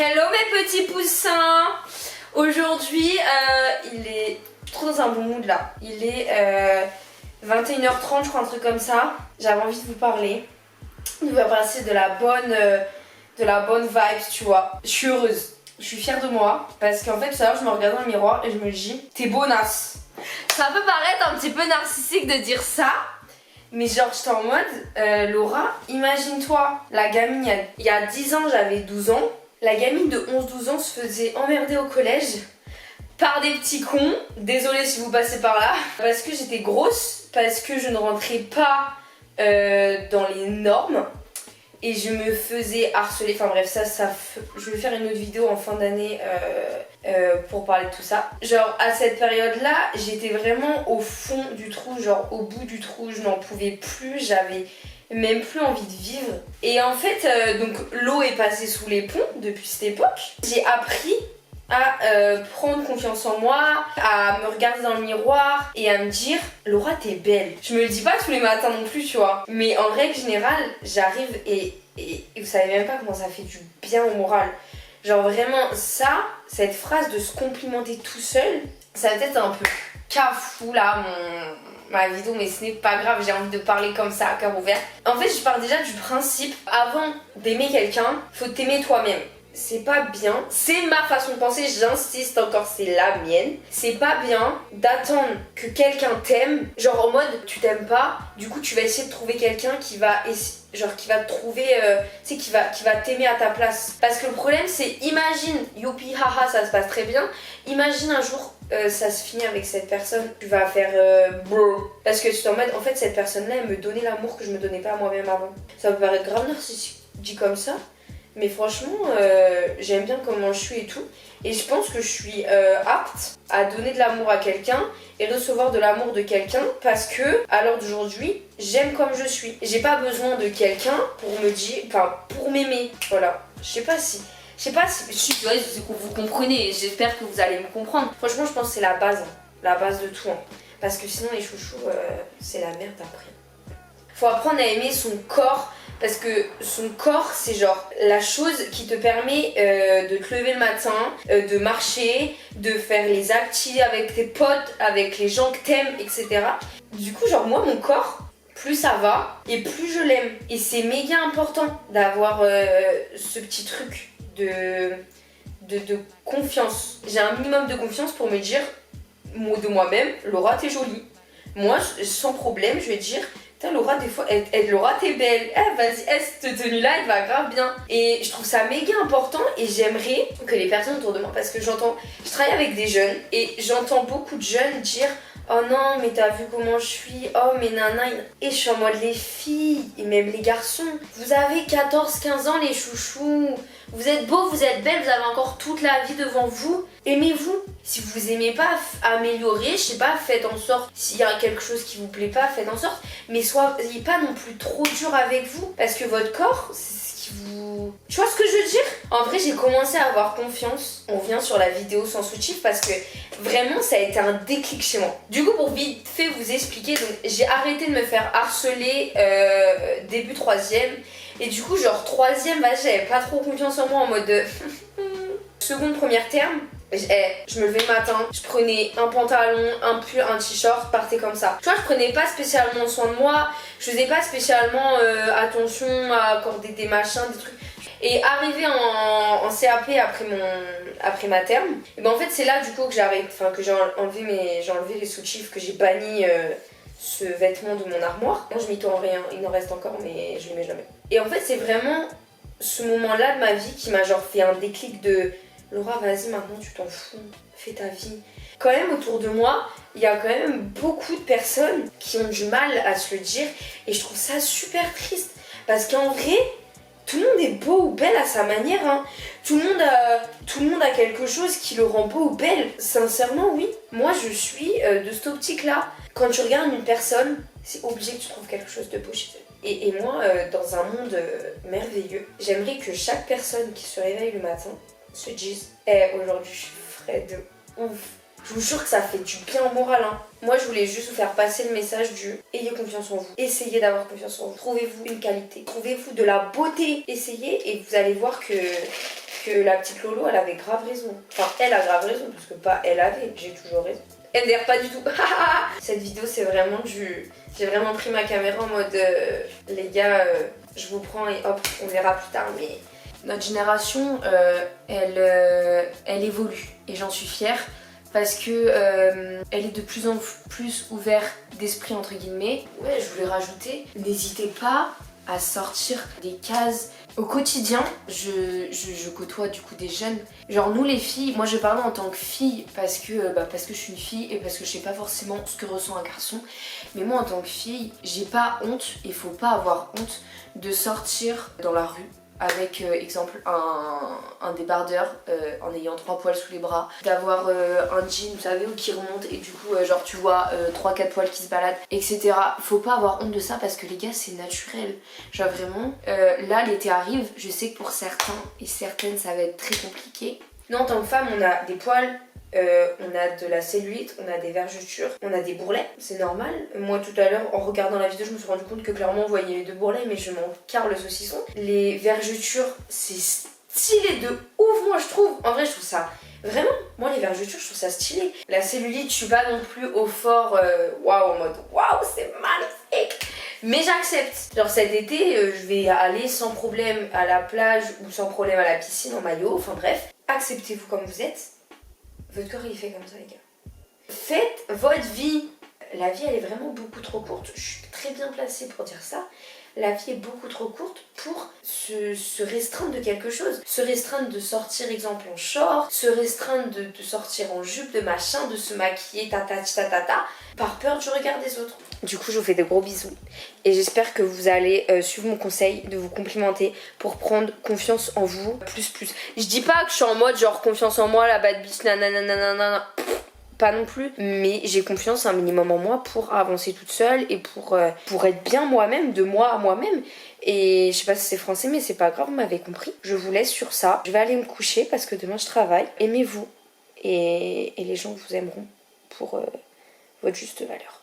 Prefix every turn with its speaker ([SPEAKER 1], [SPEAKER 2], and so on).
[SPEAKER 1] Hello mes petits poussins. Aujourd'hui il est trop dans un bon mood là. Il est 21h30 je crois, un truc comme ça. J'avais envie de vous parler. De vous passer de la bonne vibe, tu vois. Je suis heureuse. Je suis fière de moi parce qu'en fait tout à l'heure je me regarde dans le miroir et je me dis t'es bonasse. Ça peut paraître un petit peu narcissique de dire ça. Mais genre j'étais en mode Laura, imagine-toi, la gamine il y a 10 ans j'avais 12 ans. La gamine de 11-12 ans se faisait emmerder au collège par des petits cons. Désolée si vous passez par là. Parce que j'étais grosse, parce que je ne rentrais pas dans les normes. Et je me faisais harceler. Enfin bref, je vais faire une autre vidéo en fin d'année pour parler de tout ça. Genre à cette période-là, j'étais vraiment au fond du trou, genre au bout du trou. Je n'en pouvais plus, j'avais même plus envie de vivre. Et en fait, donc l'eau est passée sous les ponts depuis cette époque. J'ai appris à prendre confiance en moi, à me regarder dans le miroir et à me dire Laura t'es belle. Je me le dis pas tous les matins non plus tu vois, mais en règle générale j'arrive et vous savez même pas comment ça fait du bien au moral. Genre vraiment cette phrase de se complimenter tout seul, ça va être un peu cafou là ma vidéo, mais ce n'est pas grave, j'ai envie de parler comme ça à cœur ouvert. En fait je pars déjà du principe, avant d'aimer quelqu'un, faut t'aimer toi-même. C'est pas bien, c'est ma façon de penser, j'insiste encore, c'est la mienne. C'est pas bien d'attendre que quelqu'un t'aime, genre en mode tu t'aimes pas, du coup tu vas essayer de trouver quelqu'un qui va te trouver, tu sais, qui va t'aimer à ta place. Parce que le problème c'est, imagine, youpi haha ça se passe très bien, imagine un jour ça se finit avec cette personne, tu vas faire bro. Parce que tu t'en mode, en fait cette personne là elle me donnait l'amour que je me donnais pas à moi-même avant. Ça peut paraître grave narcissique dit comme ça. Mais franchement, j'aime bien comment je suis et tout. Et je pense que je suis apte à donner de l'amour à quelqu'un et recevoir de l'amour de quelqu'un parce que, à l'heure d'aujourd'hui, j'aime comme je suis. J'ai pas besoin de quelqu'un pour me dire, enfin, pour m'aimer. Voilà. Je sais pas si vous comprenez. J'espère que vous allez me comprendre. Franchement, je pense que c'est la base. Hein, la base de tout. Hein. Parce que sinon, les chouchous, c'est la merde après. Faut apprendre à aimer son corps. Parce que son corps, c'est genre la chose qui te permet de te lever le matin, de marcher, de faire les activités avec tes potes, avec les gens que t'aimes, etc. Du coup, genre moi, mon corps, plus ça va et plus je l'aime. Et c'est méga important d'avoir ce petit truc de confiance. J'ai un minimum de confiance pour me dire de moi-même, Laura, t'es jolie. Moi, sans problème, je vais dire... Putain Laura, des fois, Laura t'es belle, vas-y, cette tenue là elle va grave bien. Et je trouve ça méga important et j'aimerais que les personnes autour de moi, parce que je travaille avec des jeunes et j'entends beaucoup de jeunes dire oh non mais t'as vu comment je suis, oh mais nana. Et je suis en mode les filles et même les garçons, vous avez 14-15 ans les chouchous, vous êtes beaux, vous êtes belles, vous avez encore toute la vie devant vous. Aimez-vous. Si vous aimez pas, améliorer, je sais pas, faites en sorte, s'il y a quelque chose qui vous plaît pas, faites en sorte, mais soyez pas non plus trop dur avec vous, parce que votre corps, c'est ce qui vous... Tu vois ce que je veux dire? En vrai, j'ai commencé à avoir confiance, on vient sur la vidéo sensitive, parce que vraiment, ça a été un déclic chez moi. Du coup, pour vite fait vous expliquer, donc j'ai arrêté de me faire harceler début 3ème, et du coup, genre 3ème, j'avais pas trop confiance en moi, en mode... Seconde, première terme, je me levais le matin, je prenais un pantalon, un pull, un t-shirt, partais comme ça. Tu vois, je prenais pas spécialement soin de moi, je faisais pas spécialement attention à accorder des machins, des trucs. Et arrivé en CAP après ma terme, et ben en fait c'est là du coup que j'ai enlevé les soutifs, que j'ai banni ce vêtement de mon armoire. Moi je m'y tourne rien, il en reste encore mais je le mets jamais. Et en fait c'est vraiment ce moment-là de ma vie qui m'a genre fait un déclic de Laura, vas-y, maintenant tu t'en fous, fais ta vie. Quand même autour de moi, il y a quand même beaucoup de personnes qui ont du mal à se le dire et je trouve ça super triste parce qu'en vrai, tout le monde est beau ou belle à sa manière. Hein. Tout le monde a quelque chose qui le rend beau ou belle. Sincèrement, oui. Moi, je suis de cette optique-là. Quand tu regardes une personne, c'est obligé que tu trouves quelque chose de beau chez elle. Et moi, dans un monde merveilleux, j'aimerais que chaque personne qui se réveille le matin se disent aujourd'hui je suis frais de ouf. Je vous jure que ça fait du bien au moral. Hein. Moi je voulais juste vous faire passer le message du ayez confiance en vous. Essayez d'avoir confiance en vous. Trouvez-vous une qualité. Trouvez-vous de la beauté. Essayez et vous allez voir que que la petite Lolo, elle avait grave raison. Enfin, elle a grave raison, parce que pas elle avait, j'ai toujours raison. NDR pas du tout. Cette vidéo, c'est vraiment du... J'ai vraiment pris ma caméra en mode les gars, je vous prends et hop, on verra plus tard. Mais notre génération, elle évolue et j'en suis fière parce que elle est de plus en plus ouverte d'esprit entre guillemets. Ouais, je voulais rajouter, n'hésitez pas à sortir des cases. Au quotidien, je côtoie du coup des jeunes. Genre nous les filles, moi je parle en tant que fille parce que je suis une fille et parce que je sais pas forcément ce que ressent un garçon. Mais moi en tant que fille, j'ai pas honte, il faut pas avoir honte de sortir dans la rue avec exemple un débardeur en ayant 3 poils sous les bras, d'avoir un jean vous savez qui remonte et du coup genre tu vois 3-4 poils qui se baladent etc. Faut pas avoir honte de ça parce que les gars c'est naturel, genre vraiment là l'été arrive, je sais que pour certains et certaines ça va être très compliqué. Nous en tant que femme on a des poils, on a de la cellulite, on a des vergetures, on a des bourrelets, c'est normal. Moi tout à l'heure en regardant la vidéo je me suis rendu compte que clairement on voyait les 2 bourrelets mais je m'en carre le saucisson. Les vergetures c'est stylé de ouf moi je trouve, en vrai je trouve ça vraiment, moi les vergetures je trouve ça stylé. La cellulite je suis pas non plus au fort waouh en mode waouh c'est magnifique. Mais j'accepte. Genre cet été je vais aller sans problème à la plage ou sans problème à la piscine en maillot, enfin bref. Acceptez-vous comme vous êtes. Votre corps il est fait comme ça les gars. Faites votre vie. La vie elle est vraiment beaucoup trop courte. Je suis très bien placée pour dire ça. La vie est beaucoup trop courte pour se restreindre de quelque chose. Se restreindre de sortir exemple en short. Se restreindre de sortir en jupe, de machin, de se maquiller tatata par peur du regard des autres. Du coup je vous fais de gros bisous. Et j'espère que vous allez suivre mon conseil de vous complimenter pour prendre confiance en vous plus. Je dis pas que je suis en mode genre confiance en moi, la bad bitch, nanana. Pas non plus, mais j'ai confiance un minimum en moi pour avancer toute seule et pour être bien moi-même, de moi à moi-même. Et je sais pas si c'est français, mais c'est pas grave, vous m'avez compris. Je vous laisse sur ça. Je vais aller me coucher parce que demain je travaille. Aimez-vous et les gens vous aimeront pour votre juste valeur.